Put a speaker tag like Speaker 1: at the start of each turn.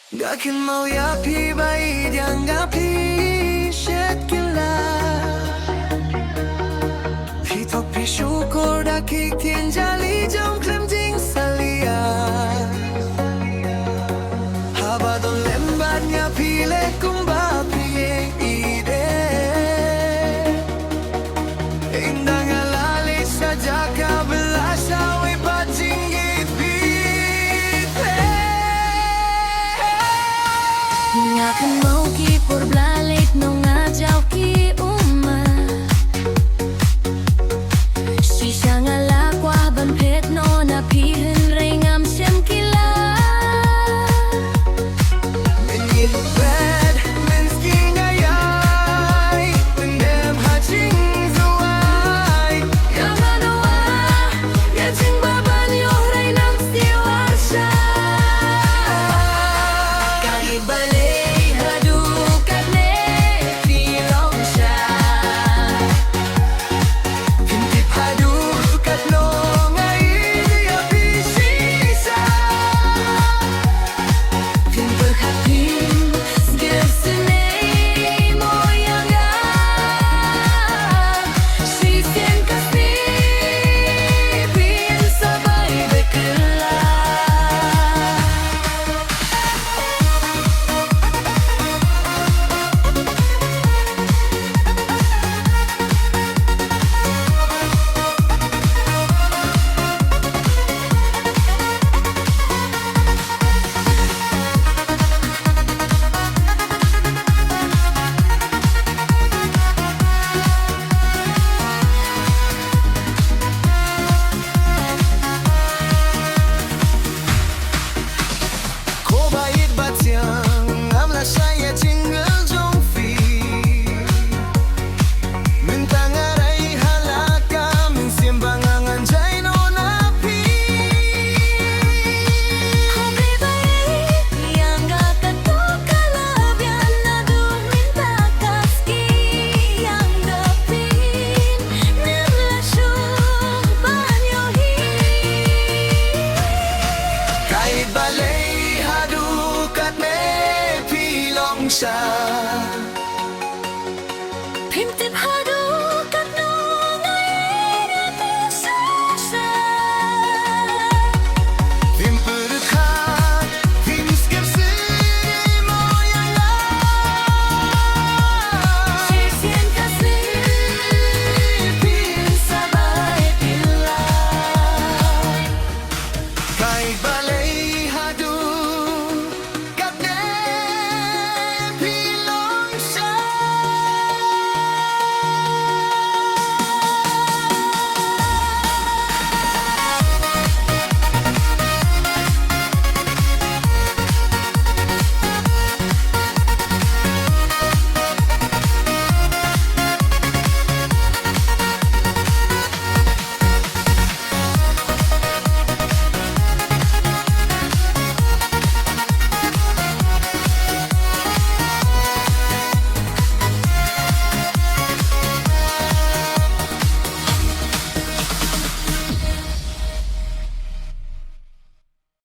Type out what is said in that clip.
Speaker 1: Gakin mau ya pi Baieid ianga pi shet kylla Pi tok pi syukur dakik tien jali jom klem jing salia Haba don lembatnya pile kumba pi ide Indah ngalali saja kabelah sawi pacingit
Speaker 2: Ngakan mau ki por blalet no ngajau ki uma Shisha ngala kwa ban pet no na pihin ringam shem kylla
Speaker 1: Menyit bed mensking ayai Mendem haching zuai
Speaker 2: Yang anawa Ya jing baban yo rinam siwasha Kagi balik
Speaker 1: Baieid batiang amla saya jingle jongfi Mentangarai halaka mensiembangangan jaino napi
Speaker 2: Hobi Baieid ianga katoka labian nadu minta kaski yang dapin Nirlasyo banyohi
Speaker 1: Kahit balay shad